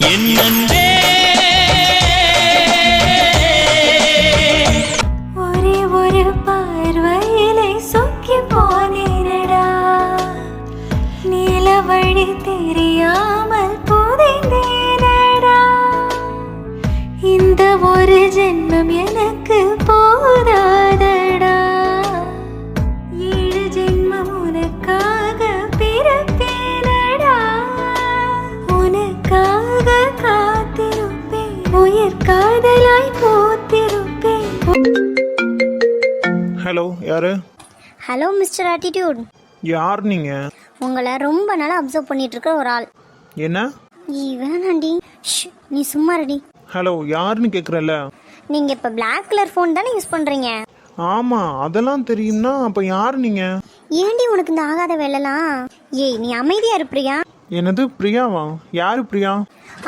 என்னே ஒரே ஒரு பார்வையிலே சொக்கி போனேனடா, நீல வழி தெரியாமல் புதைந்தேனடா. இந்த ஒரு ஜென்மம் எனக்கு போதாதடா, 7 ஜென்மம் உனக்காக பிறப்பேனடா. உனக்காக காத்திருப்பேன், உயிர் காதலாய் போத்திருப்பேன். ஹலோ, யாரு? Hello mister attitude. யார் நீங்க? உங்களை ரொம்ப நாளாக அப்சர்வ் பண்ணிட்டு இருக்க ஒரு ஆள். என்ன? வேணாண்டி, நீ சும்மா ரெடி. ஹலோ, யாருன்னு கேட்குறல? நீங்கள் இப்போ பிளாக் கலர் ஃபோன் தானே யூஸ் பண்ணுறீங்க? ஆமாம், அதெல்லாம் தெரியும்னா அப்போ யார் நீங்க? ஏண்டி உனக்கு இந்த ஆகாத வேலைலாம்? ஏய், நீ அமைதியாக இருப்பியா? என்னது பிரியாவா? யாரு பிரியா?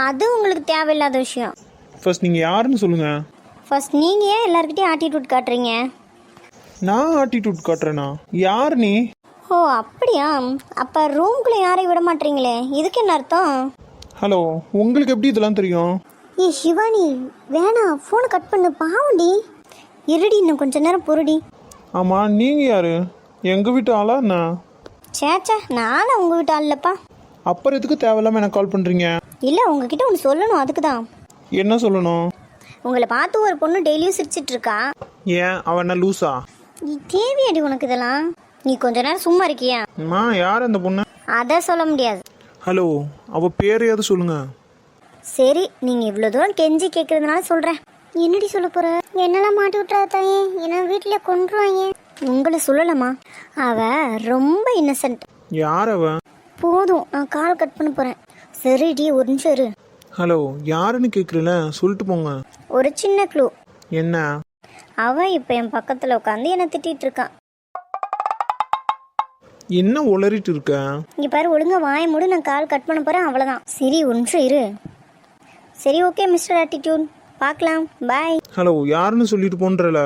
அது உங்களுக்கு தேவையில்லாத விஷயம். ஃபர்ஸ்ட் நீங்கள் யாருன்னு சொல்லுங்க. ஃபர்ஸ்ட் நீங்கள் ஏன் எல்லாருக்கிட்டையும் ஆட்டிடியூட் காட்டுறீங்க? நான் ஆட்டிடியூட் காட்டுறேனா? யார் நீ? ஓ அப்படியா? அப்போ ரூம்குள்ளே யாரையும் விட மாட்டீங்களே, இதுக்கு என்ன அர்த்தம்? ஹலோ, உங்களுக்கு எப்படி இதெல்லாம் தெரியும்? ஏய் சிவானி, வேணாம், ஃபோனை கட் பண்ணு, பாவண்டி. இருடி, இன்னும் கொஞ்ச நேரம் பொறுடி. ஆமாம், நீங்கள் யாரு? எங்கள் வீட்டு ஆளா என்ன? சேச்சா, நானும் உங்கள் வீட்டு ஆள் இல்லைப்பா. அப்புறம் எதுக்கு தேவையில்லாமல் எனக்கு கால் பண்ணுறீங்க? இல்லை, உங்ககிட்ட ஒன்று சொல்லணும், அதுக்கு தான். என்ன சொல்லணும்? உங்களை பார்த்து ஒரு பொண்ணு டெய்லியும் சிரிச்சிட்டு இருக்கா. ஏன், அவன் என்ன லூசா? நீ தேவையாடி உனக்கு இதெல்லாம்? நீ கொஞ்ச நேரம் சும்மா இருக்கியா? அம்மா, யார் அந்த பொண்ணு? அதை சொல்ல முடியாது. ஹலோ, அவள் பேரையாவது சொல்லுங்க. சரி, நீங்கள் இவ்வளோ தூரம் கெஞ்சி கேட்குறதுனால சொல்கிறேன். என்னடி சொல்ல போகிற? என்னெல்லாம் மாட்டி விட்டுறா தாயே, என்ன வீட்டில் கொண்டுருவாங்க. உங்களை சொல்லலாமா? அவள் ரொம்ப இன்னசென்ட். யார் அவ? போதும், நான் கால் கட் பண்ண போகிறேன். சரிடி, ஒரு நிமிஷம் இரு. ஹலோ, யாருன்னு கேட்குறல, சொல்லிட்டு போங்க. ஒரு சின்ன க்ளூ. என்ன? அவள் இப்போ என் பக்கத்தில் உட்காந்து என்னை திட்டிகிட்டு இருக்கான். என்ன உளறிட்டு இருக்க? இங்கே பாரு, ஒழுங்கா வாயை மூடு, நான் கால் கட் பண்ண போகிறேன், அவ்வளோதான். சரி, ஒரு நிமிஷம் இரு. சரி, ஓகே மிஸ்டர் ஆட்டிடியூட், பார்க்கலாம், பாய். ஹலோ, யாருன்னு சொல்லிட்டு போன்றல?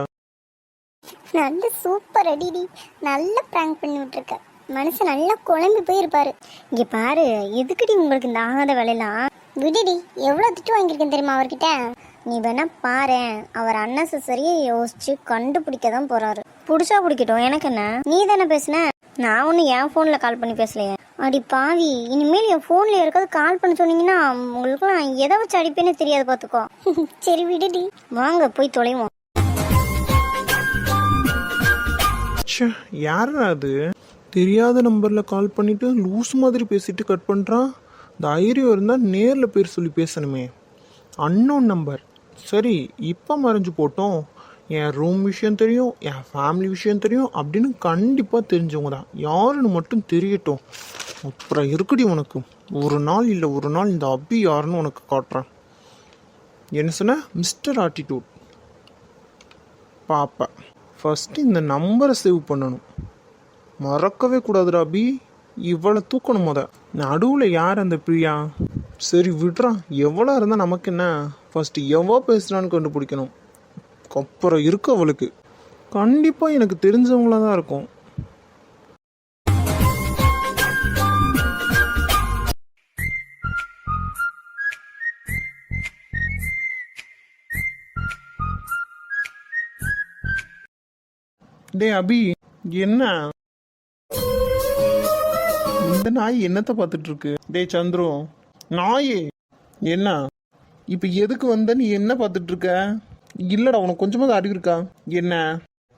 நல்ல சூப்பர் அடிடி, நல்ல ப்ராங்க் பண்ணி விட்டுருக்க. மனுஷன் நல்லா குழம்பி போயிருப்பாரு. இங்கே பாரு, எதுக்குடி உங்களுக்கு இந்த ஆகாத வேலையெல்லாம்? விடுடி, எவ்வளோ திட்டு வாங்கியிருக்கேன் தெரியுமா அவர்கிட்ட? நீ வேணா பாரு, அவர் அன்னெசரியை யோசிச்சு கண்டுபிடிக்க தான் போறாரு. பிடிச்சா பிடிக்கட்டும், எனக்கு என்ன? நீ தானே பேசுன, நான் ஒன்றும் என் ஃபோனில் கால் பண்ணி பேசலையே. அடி பாவி, இனிமேல் என் ஃபோனில் யாருக்காவது கால் பண்ண சொன்னீங்கன்னா உங்களுக்கு நான் எதை வச்சு அடிப்பேன்னு தெரியாது, பார்த்துக்கோ. சரி விடுடி, வாங்க போய் தொலைவோம். யாரா அது? தெரியாத நம்பர்ல கால் பண்ணிட்டு லூஸ் மாதிரி பேசிட்டு கட் பண்றான். தைரியம் இருந்தா நேர்ல பேர் சொல்லி பேசணுமே. Unknown number. சரி, இப்போ மறைஞ்சு போட்டோம். என் ரூம் விஷயம் தெரியும், என் ஃபேமிலி விஷயம் தெரியும் அப்படின்னு கண்டிப்பாக தெரிஞ்சவங்க தான். யாருன்னு மட்டும் தெரியட்டும். அப்புறம் இருக்குடி உனக்கு. ஒரு நாள் இல்லை ஒரு நாள் இந்த அபி யாருன்னு உனக்கு காட்டுறேன். என்ன சொன்ன? Mister attitude. பாப்பேன். ஃபஸ்ட்டு இந்த நம்பரை சேவ் பண்ணணும். மறக்கவே கூடாதுடா அபி. இவ்வளோ தூக்கணும் முத. நடுவில் யார் அந்த பிரியா? சரி விடுறான், எவ்வளோ இருந்தால் நமக்கு என்ன? ஃபஸ்ட்டு எவ்வளோ பேசுகிறான்னு கண்டுபிடிக்கணும். அப்புறம் இருக்கு அவளுக்கு. கண்டிப்பாக எனக்கு தெரிஞ்சவங்கள தான் இருக்கும். டே அபி, என்ன இந்த நாய் என்னத்தை பார்த்துட்டு இருக்கு? டே சந்துரு, நாயே என்ன இப்போ எதுக்கு வந்த? நீ என்ன பார்த்துட்டு இருக்க? இல்லடா, உனக்கு கொஞ்சமாவது அறிவு இருக்கா? என்ன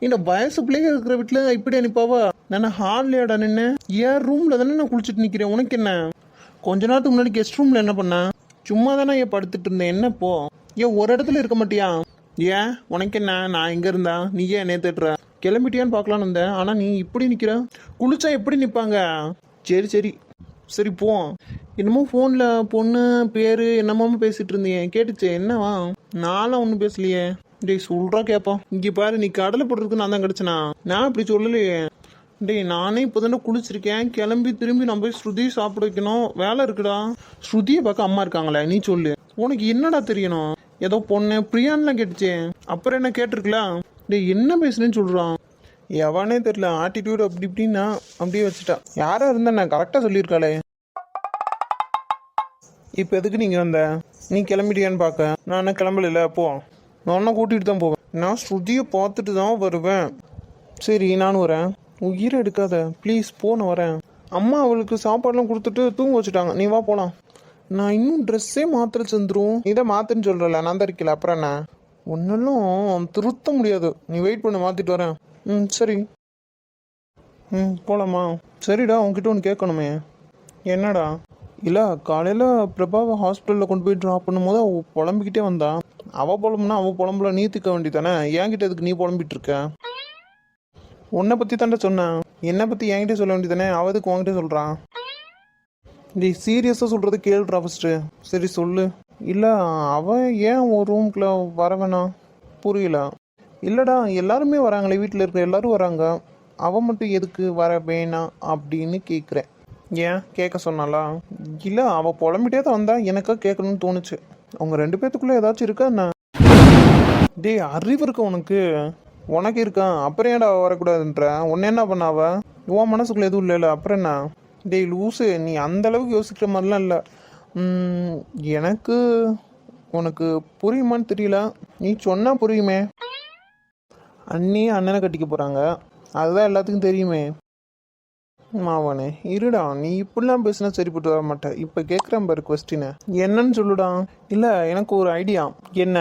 இந்த வயசு பிள்ளைங்க இருக்கிற வீட்டில் இப்படி அனுப்பாவா? நான் ஹால்லையாடா நின்று ஏன் ரூமில் தானே நான் குளிச்சுட்டு நிற்கிறேன். உனக்கு என்ன? கொஞ்ச நேரத்துக்கு முன்னாடி கெஸ்ட் ரூமில் என்ன பண்ண? சும்மா தானே ஏன் படுத்துட்டு இருந்தேன். என்னப்போ ஏன் ஒரு இடத்துல இருக்க மாட்டியா? ஏன் உனக்கு என்ன? நான் எங்கே இருந்தா நீ ஏன் என்னைய தேட்டுற? கிளம்பிட்டியான்னு பார்க்கலான்னு இருந்தேன். ஆனால் நீ இப்படி நிற்கிற. குளிச்சா எப்படி நிற்பாங்க? சரி சரி சரி போ. என்னமோ ஃபோனில் பொண்ணு பேர் என்னமோ பேசிகிட்டு இருந்தேன், கேட்டுச்சே. என்னவா? நான்லாம் ஒன்றும் பேசலையே. டேய் சொல்கிறா கேட்பா. இங்கே பாரு, நீ கடலை போடுறதுக்கு நான் தான் கிடச்சேனா? நான் இப்படி சொல்லலையே. டேய், நானே இப்போ தானே குளிச்சிருக்கேன். கிளம்பி திரும்பி நான் போய் ஸ்ருதி சாப்பிட வைக்கணும். வேலை இருக்குடா. ஸ்ருதியை பார்க்க அம்மா இருக்காங்களே, நீ சொல்லு. உனக்கு என்னடா தெரியணும்? ஏதோ பொண்ணு பிரியான்லாம் கேட்டுச்சே. அப்புறம் என்ன கேட்டிருக்கலாம்? டேய், என்ன பேசுனேன்னு சொல்கிறான். எவனே தெரியல. ஆட்டிடியூட் அப்படி இப்படின்னா அப்படியே வச்சுட்டா. யாராக இருந்தா நான் கரெக்டாக சொல்லியிருக்காளே. இப்போ எதுக்கு நீங்கள் வந்த? நீ கிளம்பிட்டியான்னு பார்க்க. நான் என்ன கிளம்பல போ. நான் ஒன்றும் கூட்டிகிட்டு தான் போவேன். நான் ஸ்ருதியை பார்த்துட்டு தான் வருவேன். சரி நானும் வரேன். உயிரை எடுக்காத ப்ளீஸ், நான் வரேன். அம்மா அவளுக்கு சாப்பாடுலாம் கொடுத்துட்டு தூங்க வச்சுட்டாங்க. நீ வா போகலாம். நான் இன்னும் ட்ரெஸ்ஸே மாத்திர சந்துரும். இதை மாற்றுன்னு சொல்கிறல, நான் தான் இருக்கல. அப்புறம் என்ன? ஒன்றும் திருத்த முடியாது. நீ வெயிட் பண்ண, மாற்றிட்டு வரேன். சரி. போகலாமா? சரிடா, உன்கிட்ட ஒன்று கேட்கணுமே. என்னடா? இல்லை, காலையில் பிரபாவை ஹாஸ்பிட்டலில் கொண்டு போய் ட்ராப் பண்ணும்போது அவள் புலம்பிக்கிட்டே வந்தா. அவள் புலம்புனா அவள் புலம்புல நீ திக்க வேண்டியதானே? என்கிட்ட எதுக்கு நீ புலம்பிட்டு இருக்க? உன்னை பற்றி தாண்டா சொன்னேன். என்னை பற்றி என்கிட்ட சொல்ல வேண்டியதானே? அவதுக்கு உன்கிட்ட சொல்கிறான். நீ சீரியஸாக சொல்கிறது கேளுடா ஃபஸ்ட்டு. சரி சொல்லு. இல்லை, அவன் ஏன் ஒரு ரூம்குள்ளே வர வேணாம்? புரியல. இல்லைடா, எல்லாருமே வராங்களே, வீட்டில் இருக்கிற எல்லாரும் வராங்க. அவன் மட்டும் எதுக்கு வர வேணாம் அப்படின்னு கேட்குறேன். ஏன் கேட்க சொன்னாலா? இல்லை, அவள் புலம்பிட்டே தான் வந்தா. எனக்கா கேட்கணும்னு தோணுச்சு. அவங்க 2 பேத்துக்குள்ளே ஏதாச்சும் இருக்கா என்ன? டேய், அறிவு இருக்கா உனக்கு? உனக்கு இருக்கா? அப்புறம் ஏன்டா அவள் வரக்கூடாதுன்ற? உன்ன என்ன பண்ண அவ? உன் மனசுக்குள்ள எதுவும் இல்லைல்ல, அப்புறம் என்ன? டேய் லூசு, நீ அந்த அளவுக்கு யோசிக்கிற மாதிரிலாம் இல்லை. எனக்கு உனக்கு புரியுமான்னு தெரியல. நீ சொன்னா புரியுமே. அண்ணனை கட்டிக்க போகிறாங்க, அதுதான் எல்லாத்துக்கும் தெரியுமே. மாவனே இருடா, நீ இப்படிலாம் பேசினா சரிப்பட்டு வர மாட்டேன். இப்போ கேட்குறேன் பாரு கொஸ்டினை, என்னன்னு சொல்லுடா. இல்லை, எனக்கு ஒரு ஐடியா. என்ன?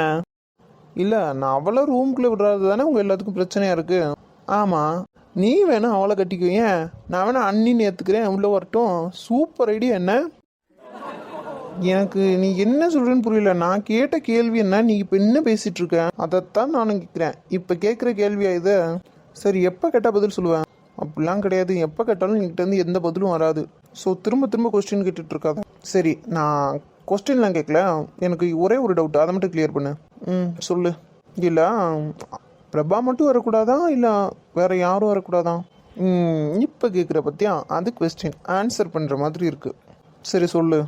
இல்லை, நான் அவளை ரூம்குள்ளே விடுறது தானே உங்கள் எல்லாத்துக்கும் பிரச்சனையாக இருக்குது. ஆமாம், நீ வேணா அவளை கட்டிக்கோ. ஏன், நான் வேணா அண்ணின்னு ஏற்றுக்கிறேன், உள்ளே வரட்டும். Super idea. என்ன எனக்கு நீ என்ன சொல்கிறேன்னு புரியல. நான் கேட்ட கேள்வி என்ன, நீ இப்போ என்ன பேசிகிட்டு இருக்க? அதைத்தான் நானும் கேட்குறேன். இப்போ கேட்குற கேள்வியா இது? சரி, எப்போ கேட்டால் பதில் சொல்லுவேன்? அப்படிலாம் கிடையாது. எப்போ கேட்டாலும் என்கிட்ட எந்த பதிலும் வராது. ஸோ திரும்ப திரும்ப கொஸ்டின் கேட்டுட்டு இருக்காத. சரி, நான் கொஸ்டின்லாம் கேட்கல. எனக்கு ஒரே ஒரு டவுட், அதை மட்டும் கிளியர் பண்ணு. சொல்லு. இல்லை, பிரபா மட்டும் வரக்கூடாதா, இல்லை வேற யாரும் வரக்கூடாதா? இப்போ கேட்குற பற்றியா, அது கொஸ்டின் ஆன்சர் பண்ணுற மாதிரி இருக்குது. சரி சொல்லு.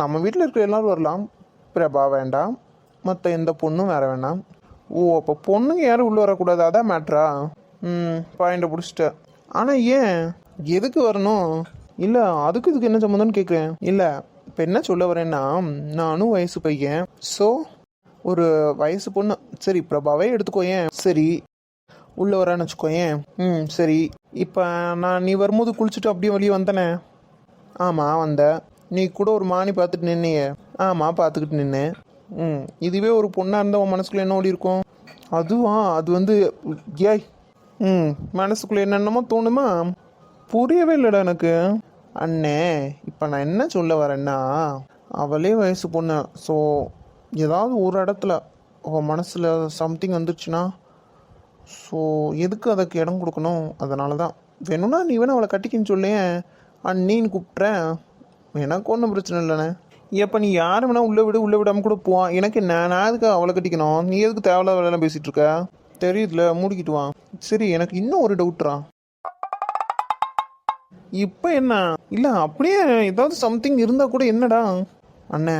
நம்ம வீட்டில் இருக்கிற எல்லாரும் வரலாம், பிரபா வேண்டாம், மற்ற எந்த பொண்ணும் வேற வேண்டாம். ஓ, அப்போ பொண்ணுங்க யாரும் உள்ளே வரக்கூடாது, அதான் மேட்ரா? பாயிண்ட்டை பிடிச்சிட்ட. ஆனால் ஏன், எதுக்கு வரணும்? இல்லை, இதுக்கு என்ன சம்மந்தம்னு கேட்குறேன். இல்லை, இப்போ என்ன சொல்ல வரேன்னா, நானும் வயசு பையன். ஸோ ஒரு வயசு பொண்ணு. சரி, பிரபாவே எடுத்துக்கோயேன். சரி, உள்ளே வரான்னு வச்சுக்கோயேன். சரி, இப்போ நீ வரும்போது குளிச்சுட்டு அப்படியே வெளியே வந்தனே. ஆமாம் வந்த. நீ கூட ஒரு மானி பார்த்துட்டு நின்னையே. ஆமாம் பார்த்துக்கிட்டு நின்னேன். இதுவே ஒரு பொண்ணாக இருந்தால் உன் மனசுக்குள்ளே என்ன ஓடி இருக்கும்? அதுவா, அது ஏய், மனசுக்குள்ளே என்னென்னமோ தோணுமா? புரியவே இல்லைடா எனக்கு. அண்ணே, இப்போ நான் என்ன சொல்ல வரேன்னா, அவளே வயசு பொண்ணு. ஸோ ஏதாவது ஒரு இடத்துல அவள் மனசில் சம்திங் வந்துடுச்சுன்னா, ஸோ எதுக்கு அதுக்கு இடம் கொடுக்கணும்? அதனால தான். வேணும்னா நீ வேணா அவளை கட்டிக்கின்னு சொல்லேன், அண்ணின்னு கூப்பிட்றேன். எனக்கு ஒன்றும் பிரச்சனை இல்லைண்ணே. எப்போ நீ யார் வேணா உள்ளே விடாமல் கூட போவான். எனக்கு என்ன, நான் எதுக்கு அவளை கட்டிக்கணும்? நீ எதுக்கு தேவையில்லாத வேலையெல்லாம் பேசிகிட்டு இருக்க? தெரியுதுல, மூடிக்கிட்டு வா. சரி, எனக்கு இன்னும் ஒரு டவுட்ரா. இப்போ என்ன? இல்லை, அப்படியே ஏதாவது சம்திங் இருந்தால் கூட என்னடா? அண்ணே,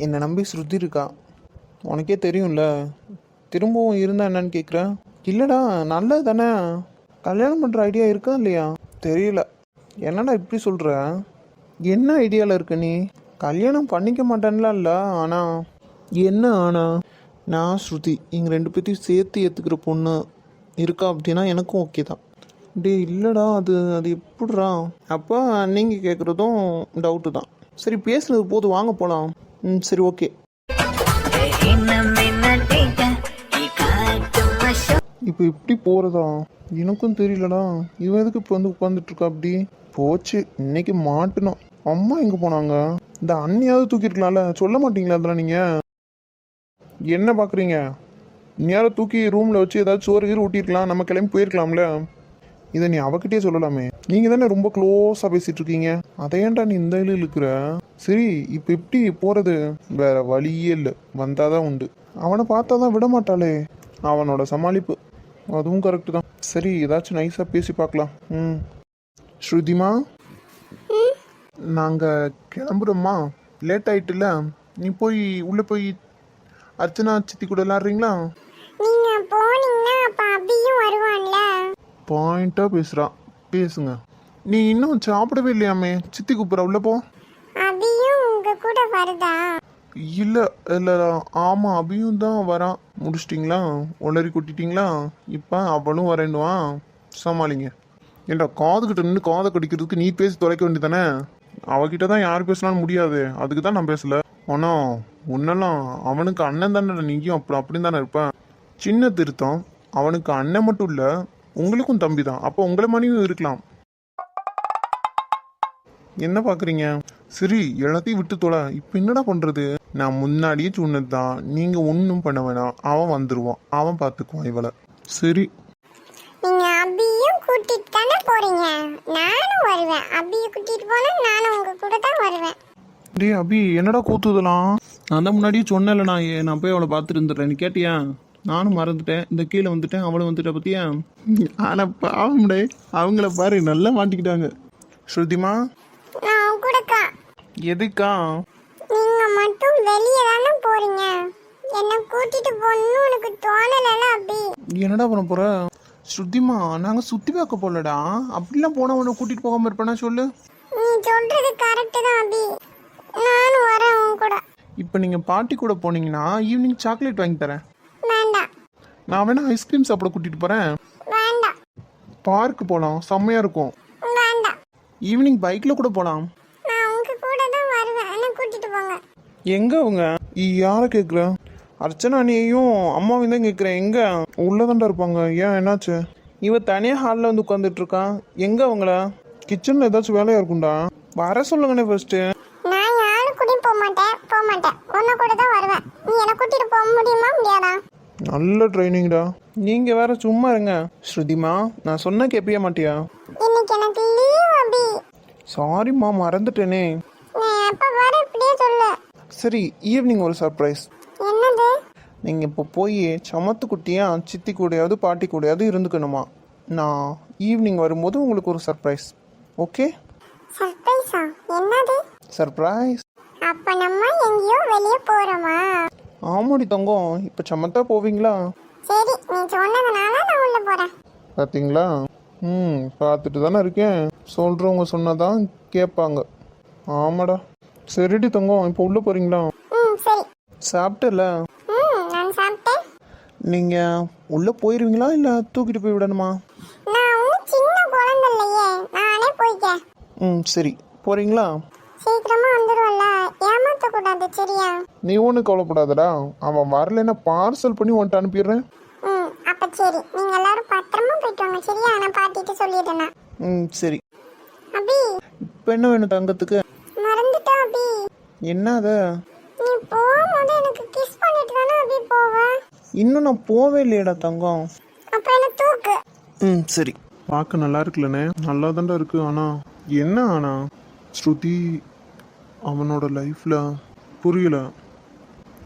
என்னை நம்பி ஸ்ருதி இருக்கா, உனக்கே தெரியும்ல. திரும்பவும் இருந்தா என்னன்னு கேட்குறேன். இல்லைடா, நல்லது தானே. கல்யாணம் பண்ணுற ஐடியா இருக்கா இல்லையா? தெரியல. என்னடா இப்படி சொல்கிற? என்ன ஐடியாவில் இருக்க நீ? கல்யாணம் பண்ணிக்க மாட்டேன்லாம் இல்லை. ஆனால் என்ன ஆனால்? நான் ஸ்ருதி எங்கள் 2 பேர்த்தையும் சேர்த்து ஏற்றுக்கிற பொண்ணு இருக்கா அப்படின்னா எனக்கும் ஓகே தான். டே இல்லைடா, அது எப்படிடா? அப்போ நீங்கள் கேட்குறதும் டவுட்டு தான். சரி, பேசுனது போது, வாங்க போகலாம். சரி ஓகே. இப்போ எப்படி போகிறதா எனக்கும் தெரியலடா. இவன் எதுக்கு இப்போ உட்காந்துட்டு இருக்கா? அப்படி போச்சு, இன்னைக்கு மாட்டினோம். அம்மா எங்கே போனாங்க? இந்த அண்ணியாவது தூக்கிருக்கலாம்ல, சொல்ல மாட்டீங்களா? அதெல்லாம் நீங்கள் என்ன பார்க்குறீங்க? இந்நேரம் தூக்கி ரூமில் வச்சு ஏதாச்சும் சோறு கீறு ஊட்டியிருக்கலாம், நம்ம கிளம்பி போயிருக்கலாம்ல. இதை நீ அவகிட்டே சொல்லலாமே. நீங்கள் தானே ரொம்ப க்ளோஸாக பேசிகிட்டு இருக்கீங்க, அதையேன்டா நீ இந்த இதில் இருக்கிற? சரி, இப்போ எப்படி போகிறது? வேற வழியே இல்லை, வந்தாதான் உண்டு. அவனை பார்த்தா தான் விட மாட்டாளே, அவனோட சமாளிப்பு. அதுவும் கரெக்டு தான். சரி, ஏதாச்சும் நைஸாக பேசி பார்க்கலாம். ஸ்ருதிமா, நாங்கள் கிளம்புறோம்மா, லேட் ஆயிட்டுல. நீ போய் உள்ளே போய் அர்ச்சனா சித்தி கூட விளாட்றீங்களா? நீங்க போனீங்கன்னா அப்ப அபியும் வருவான்ல. பாயிண்டா பேசுகிறான், பேசுங்க. நீ இன்னும் சாப்பிடவே இல்லையாமே, சித்தி கூப்பிட்ற, உள்ள போ. அபியும் உங்க கூட வருதா? இல்லை இல்லை ஆமாம் அபியும் தான் வரான். முடிச்சிட்டிங்களா? ஒளரி கொட்டிட்டீங்களா? இப்போ அவளும் வரேன்னுவா. சமாளிங்க. ஏண்டா காதுகிட்ட நின்று காதை கடிக்கிறதுக்கு நீ பேசி தொலைக்க வேண்டியதானே? அவகிட்ட தான் யார் பேசலான்னு முடியாது, அதுக்கு தான் நான் பேசல. ஆனால் உன்னெல்லாம் அவனுக்கு அண்ணன் தானே, நீயும் அப்படின்னு தானே இருப்பேன். சின்ன திருத்தம், அவனுக்கு அண்ணன் மட்டும் இல்லை உங்களுக்கும் தம்பி தான், அப்போ உங்களை மாதிரியும் இருக்கலாம். என்ன பார்க்குறீங்க? சரி எல்லாத்தையும் விட்டு தொலை. இப்போ என்னடா பண்ணுறது? நான் முன்னாடியே சொன்னது தான், நீங்கள் ஒன்றும் பண்ண வேணாம். அவன் வந்துடுவான், அவன் பார்த்துக்குவான் இவளை. சரி நீங்க அபியும் கூட்டிட்டு தானே போறீங்க? நானும் வருவேன். அபியை கூட்டிட்டு போனா நானும் உங்க கூட தான் வருவேன். டேய் அபி, என்னடா கூத்துதலாம்? நான் தான் முன்னாடியே சொன்னேன்ல, நான் போய் அவளை பார்த்துட்டு இருந்துடுறேன். நீ கேட்டியா? நானும் மறந்துட்டேன். இந்த கீழே வந்துட்டேன், அவளும் வந்துட்டா பத்தியா? ஆனால் பாவம்டே, அவங்கள பாரு நல்லா மாட்டிக்கிட்டாங்க. ஸ்ருதிமா, நான் கூடக்கா. எதுக்கா? நீங்க மட்டும் வெளியே தானே போறீங்க, என்ன கூட்டிட்டு போகணும்னு உனக்கு தோணல அபி? என்னடா பண்ண போற? ஸ்ருதிமா, நாங்கள் சுற்றி பார்க்க போகலடா. அப்படிலாம் போனால் உன்னை கூட்டிகிட்டு போகாமல் இருப்பேனா சொல்லு? நீ சொல்றது கரெக்ட் தான் அபி, நானும் வரேன் உன் கூட. இப்போ நீங்கள் பாட்டி கூட போனீங்கன்னா ஈவினிங் சாக்லேட் வாங்கி தரேன். வேண்டாம். நான் வேணா ஐஸ்கிரீம் சாப்பிட கூட்டிகிட்டு போகிறேன். வேண்டாம். பார்க்கு போகலாம், செம்மையாக இருக்கும். வேண்டாம். ஈவினிங் பைக்கில் கூட போகலாம். நான் உங்க கூட தான் வருவேன், என்ன கூட்டிட்டு போங்க. எங்கே அவங்க? யாரை கேட்குற? அர்ச்சனா அண்ணியையும் அம்மாவையும் தான் கேட்குறேன். எங்கே? உள்ளதாண்டா இருப்பாங்க. ஏன் என்னாச்சு? இவ தனியாக ஹாலில் வந்து உட்காந்துட்டு இருக்கான். எங்கே அவங்கள? கிச்சனில் ஏதாச்சும் வேலையாக இருக்கும்டா. வர சொல்லுங்கண்ணே ஃபர்ஸ்ட்டு. நான் யாரும் கூட்டிட்டு போக மாட்டேன். உன்ன கூட தான் வருவேன். நீ என்ன கூட்டிட்டு போக முடியுமா முடியாதா? நல்ல ட்ரைனிங்டா. நீங்கள் வேற சும்மா இருங்க. ஸ்ருதிமா, நான் சொன்ன கேட்பிய மாட்டியா? இன்னைக்கு எனக்கு லீவ் அபி. சாரிம்மா, மறந்துட்டேனே. நான் எப்ப வர இப்படியே சொல்லு. சரி, ஈவினிங் ஒரு சர்ப்ரைஸ். என்னது? நீங்கள் இப்போ போய் சமத்து குட்டியா சித்தி கூடயாவது பாட்டி கூடயாவது இருந்துக்கணுமா. நான் ஈவினிங் வரும்போது உங்களுக்கு ஒரு சர்ப்ரைஸ். ஓகே? சர்ப்ரைஸா? என்னது? சர்ப்ரைஸ். அப்ப நம்ம எங்கேயோ வெளியே போறோமா? ஆமாடி தங்கம், இப்போ சமத்தா போவீங்களா? சரி, நீ சொன்னதுனால நான் உள்ள போறேன். பார்த்தீங்களா? பார்த்துட்டு தானே இருக்கேன். சொல்கிறவங்க சொன்னதான் கேட்பாங்க. ஆமாடா. சரிடி தங்கம், இப்போ உள்ளே போகிறீங்களா? சரி. சாப்பிட்டல? நான் சாப்பிட்டேன். நீங்கள் உள்ளே போயிடுவீங்களா இல்லை தூக்கிட்டு போய் விடணுமா? நான் ஒன்றும் சின்ன குழந்தை இல்லையே, நானே போய்க்க. சரி, போகிறீங்களா? சீக்கிரமா வந்துடுவல்ல, ஏமாத்தக்கூடாது சரியா? நீ ஒன்றும் கவலைப்படாதடா. அவன் வரலைன்னா பார்சல் பண்ணி உன்ட்டு அனுப்பிடுறேன். அப்ப சரி, நீங்க எல்லாரும் பத்திரமா போயிட்டு வாங்க சரியா? நான் பாட்டிட்டு சொல்லிடுறேன். சரி. அபி, இப்போ என்ன வேணும் தங்கத்துக்கு? மறந்துட்டா அபி. என்ன அது? நீ போகும்போது எனக்கு கிஸ் பண்ணிட்டு தானே அபி போவ. இன்னும் நான் போவே இல்லையடா தங்கம். அப்ப என்ன தூக்கு. சரி. பார்க்க நல்லா இருக்குல்லண்ணே? நல்லா தான்டா இருக்கு. ஆனா ஸ்ருதி அவனோட லைஃப்ல புரியல.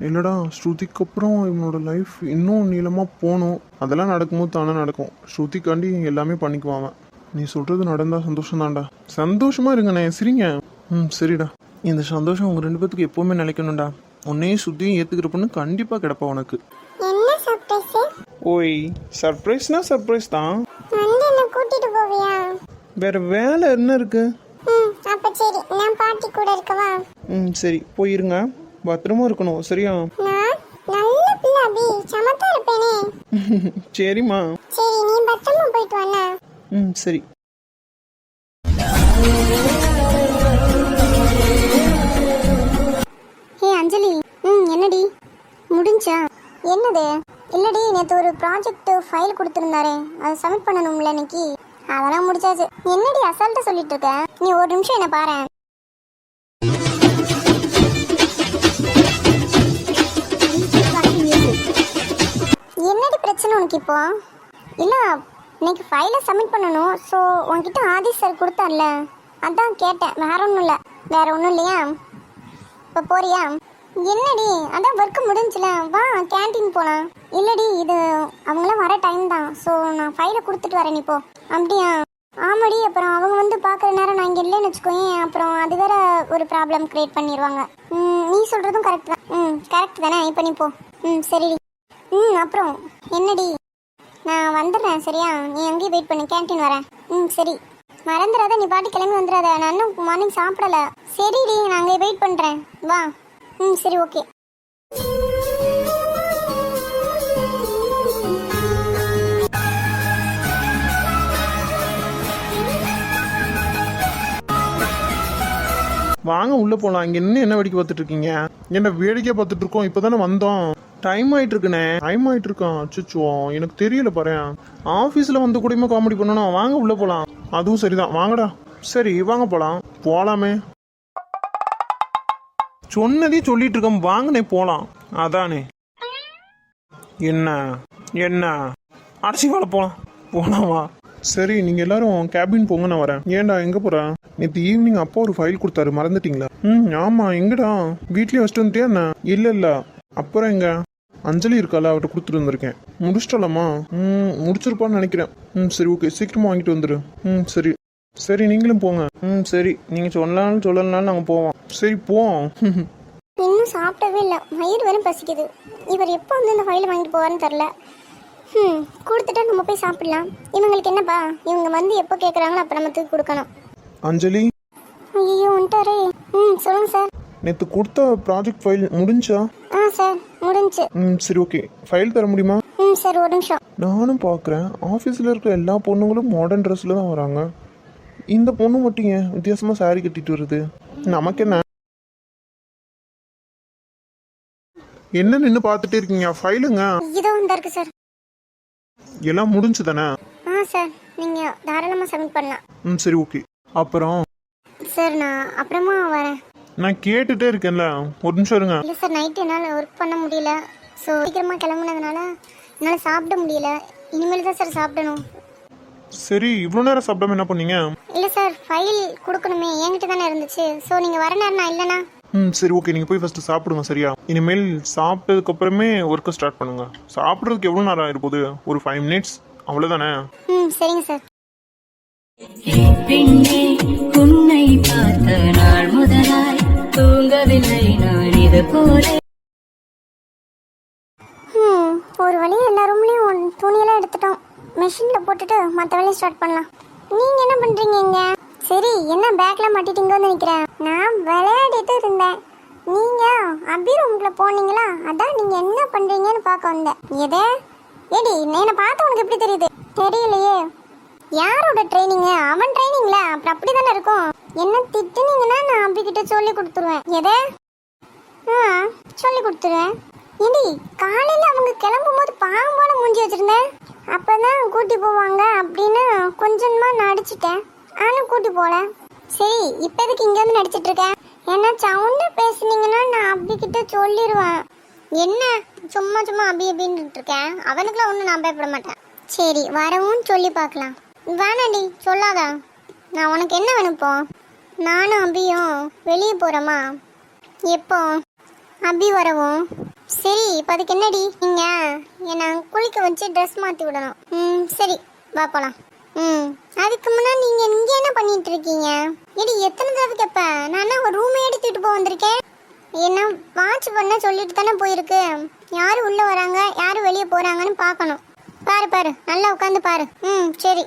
இல்லடா, ஸ்ருதிக்கு அப்புறம் இவனோட லைஃப் இன்னும் நீளமாக போகணும். அதெல்லாம் நடக்கும்போது தானே நடக்கும். ஸ்ருதிக்காண்டி எல்லாமே பண்ணிக்குவான். நீ சொல்றது நடந்தா சந்தோஷம் தான்டா. சந்தோஷமா இருங்கண்ணே, சரிங்க. சரிடா. இந்த சந்தோஷம் உங்க 2 பேத்துக்கு எப்பவுமே நிலைக்கணும்டா. உன்னையும் சுத்தியும் ஏத்துக்கிற பொண்ணு கண்டிப்பா கிடப்பா உனக்கு. என்ன சர்ப்ரைஸ்? ஓய், சர்ப்ரைஸ்னா சர்ப்ரைஸ் தான். வந்து என்ன கூட்டிட்டு போவியா? வேற வேலை என்ன இருக்கு? அப்ப சரி, நான் பாட்டி கூட இருக்கவா? சரி, போயிருங்க. பத்திரமா இருக்கணும் சரியா? நான் நல்ல பிள்ளை அபி, சமத்தா இருப்பேனே. சரிம்மா. சரி, நீ பத்திரமா போயிட்டு வாண்ணா. சரி. ஹே அஞ்சலி. என்னடி முடிஞ்சா? என்னது? இல்லடி, நேற்று ஒரு ப்ராஜெக்ட் ஃபைல் கொடுத்துருந்தாரே, அதை சப்மிட் பண்ணணும்ல இன்னைக்கு. அதெல்லாம் முடிச்சாச்சு. என்னடி அசால்ட்டா சொல்லிட்டு இருக்க? நீ ஒரு நிமிஷம் என்ன பாரு. என்னடி பிரச்சனை உனக்கு இப்போ? இல்லை, இன்னைக்கு ஃபைலை சப்மிட் பண்ணணும். ஸோ உன்கிட்ட ஆதிஷ் சார் கொடுத்தார்ல, அதான் கேட்டேன். வேற ஒன்றும் இல்லையா? இப்போ போறியா? என்னடி, அதான் ஒர்க்கு முடிஞ்சுல, வா கேன்டீன் போகலாம். இல்லடி, இது அவங்களாம் வர டைம் தான். ஸோ நான் ஃபைலை கொடுத்துட்டு வரேன். இப்போ அப்படியா? ஆமாடி. அப்புறம் அவங்க வந்து பார்க்குற நேரம் நான் இங்கே இல்லைன்னு வச்சுக்கோங்க, அப்புறம் அது வேற ஒரு ப்ராப்ளம் க்ரியேட் பண்ணிடுவாங்க. நீ சொல்கிறதும் கரெக்ட் தான். கரெக்ட் தானே? இப்போ நீ போ. சரிடி. அப்புறம் என்னடி, நான் வந்துடுறேன் சரியா? நீ அங்கேயும் வெயிட் பண்ணு, கேன்டீன் வரேன். சரி. மறந்துடாத, நீ பாட்டு கிளம்பி வந்துடாத. நான் இன்னும் மார்னிங் சாப்பிடல. சரிடி, நான் அங்கே வெயிட் பண்றேன், வா. சரி, ஓகே. வாங்க உள்ள போலாம். இங்க என்ன வேடிக்கை பார்த்துட்டு இருக்கீங்க? என்ன வேடிக்கை பார்த்துட்டு இருக்கோம்? இப்பதானே வந்தோம். டைம் ஆயிட்டு இருக்குண்ணே. டைம் ஆயிட்டு இருக்கான். அச்சோ, எனக்கு தெரியல பாரு. ஆபீஸ்ல வந்து கூடயுமே காமெடி பண்ணணும். வாங்க உள்ள போலாம். அதுவும் சரிதான், வாங்கடா. சரி வாங்க போலாம். போலாமே, சொன்னதே சொல்லிட்டு இருக்கோம். வாங்கண்ணே போலாம். அதானே. என்ன என்ன அரிசி வாழ போலாம். போலாமா? சரி, நீங்க எல்லாரும் கேபின் போங்க, நான் வரேன். ஏன்டா எங்க போற? நேற்று ஈவினிங் அப்பா ஒரு ஃபைல் கொடுத்தாரு, மறந்துட்டீங்களா? ஆமா. எங்கடா? வீட்லயே வச்சுட்டு வந்துட்டியா என்ன? இல்ல. அப்புறம் எங்க? அஞ்சலி இருக்கால, அவட்ட கொடுத்துட்டு வந்திருக்கேன். முடிச்சிட்டலாமா? முடிச்சிருப்பான்னு நினைக்கிறேன். சரி, ஓகே, சீக்கிரமா வாங்கிட்டு வந்துரு. சரி சரி, நீங்களும் போங்க. சரி, நீங்க சொல்லலனாலும் நாங்க போவோம். சரி போவோம். இன்னும் சாப்பிடவே இல்லை, வயிறு வரும் பசிக்குது. இவர் எப்போ வந்து இந்த ஃபைலை வாங்கிட்டு போவார்னு தெரில. கொடுத்துட்டா நம்ம போய் சாப்பிடலாம். இவங்களுக்கு என்னப்பா, இவங்க வந்து எப்போ கேட்குறாங்களோ அப்போ நம்ம தூக்கி கொடுக்கணும். அஞ்சலி. ஐயோ, வந்துட்டாரே. சொல்லுங்க சார். நேற்று கொடுத்த ப்ராஜெக்ட் ஃபைல் முடிஞ்சா? சார் முடிஞ்சு. சரி, ஓகே. ஃபைல் தர முடியுமா? சார் ஒரு நிமிஷம். நானும் பார்க்குறேன், ஆஃபீஸில் இருக்க எல்லா பொண்ணுங்களும் மாடர்ன் ட்ரெஸ்ஸில் தான் வராங்க. இந்த பொண்ணு மட்டும் ஏன் வித்தியாசமாக சாரி கட்டிட்டு வருது? நமக்கு என்ன நின்று பார்த்துட்டே இருக்கீங்க? ஃபைலுங்க இதோ வந்தா இருக்கு சார். எல்லாம் முடிஞ்சு தானே? சார் நீங்கள் தாராளமாக சப்மிட் பண்ணலாம். சரி, ஓகே. அப்புறம் சார் நான் அப்புறமா வரேன். நான் கேட்டுட்டே இருக்கேன்ல, ஒரு நிமிஷம் இருங்க. இல்லை சார், நைட்டு என்னால் ஒர்க் பண்ண முடியல. ஸோ சீக்கிரமாக கிளம்புனதுனால என்னால் சாப்பிட முடியல. இனிமேல் தான் சார் சாப்பிடணும். சரி, இவ்வளோ நேரம் சாப்பிடாம என்ன பண்ணீங்க? இல்லை சார், ஃபைல் கொடுக்கணுமே, என்கிட்ட தானே இருந்துச்சு. ஸோ நீங்கள் வர நேரம் இல்லைண்ணா. சரி, ஓகே. நீங்கள் போய் ஃபஸ்ட்டு சாப்பிடுங்க, சரியா? இனிமேல் சாப்பிட்டதுக்கு அப்புறமே ஒர்க்கை ஸ்டார்ட் பண்ணுங்க. சாப்பிட்றதுக்கு எவ்வளோ நேரம் ஆயிருப்போது? ஒரு 5 மினிட்ஸ், அவ்வளோதானே? சரிங்க சார். பெண்ணே, உன்னை பார்த்த நாள் முதலாய் தூங்கவில்லை நான் இது போல. ஒரு வழியாக எல்லா ரூம்லேயும் துணியெல்லாம் எடுத்துட்டோம். மெஷினில் போட்டுட்டு மற்ற வேலையை ஸ்டார்ட் பண்ணலாம். நீங்கள் என்ன பண்ணுறீங்க இங்க? சரி, என்ன பேக்கில் மாட்டிட்டீங்கன்னு நினைக்கிறேன். நான் விளையாடிட்டு இருந்தேன். நீங்கள் அபி ரூமில் போனீங்களா? அதான் நீங்கள் என்ன பண்ணுறீங்கன்னு பார்க்க வந்தேன். எதே ஏடி, என்னை பார்த்து உனக்கு எப்படி தெரியுது? தெரியலையே. யாரோட ட்ரைனிங்கு? அவன் ட்ரைனிங்ல அப்புறம் அப்படி தானே இருக்கும். என்ன திட்டுனீங்கன்னா நான் அபிக்கிட்ட சொல்லி கொடுத்துருவேன். எதே சொல்லி கொடுத்துருவேன். ஏடி, காலையில் அவங்க கிளம்பும் போது பாம்போட மூஞ்சி வச்சுருந்தேன். அப்போ தான் கூட்டி போவாங்க அப்படின்னு கொஞ்சமாக நான் அடிச்சிட்டேன். ஆனால் கூட்டி போகல. சரி, இப்போ எதுக்கு இங்கே வந்து நடிச்சிட்டு இருக்கேன்? ஏன்னா சவுண்டாக பேசுனீங்கன்னா நான் அபிக்கிட்ட சொல்லிடுவேன். என்ன சும்மா சும்மா அபி அப்படின்னு இருக்கேன்? அவனுக்குலாம் ஒன்றும் நான் பயப்பட மாட்டேன். சரி, வரவும் சொல்லி பார்க்கலாம். வேணாண்டி, சொல்லாதா. நான் உனக்கு என்ன வேணுப்போ? நானும் அபியும் வெளியே போகிறோமா? எப்போ? அபி வரவும். சரி, இப்போ அதுக்கு என்னடி? நீங்கள் என்னை குளிக்க வச்சு ட்ரெஸ் மாற்றி விடணும். சரி, வா போகலாம். அதுக்கு முன்னாடி நீங்கள் இங்கே என்ன பண்ணிட்டு இருக்கீங்க? ஏடி, எத்தனை தடவை கேட்ப? நான் ஒரு ரூமை எடுத்துட்டு போக வந்திருக்கேன். என்ன வாட்ச் பண்ண சொல்லிட்டு தானே போயிருக்கு. யார் உள்ளே வராங்க, யார் வெளியே போகிறாங்கன்னு பார்க்கணும். பாரு பாரு, நல்லா உட்காந்து பாரு. சரி.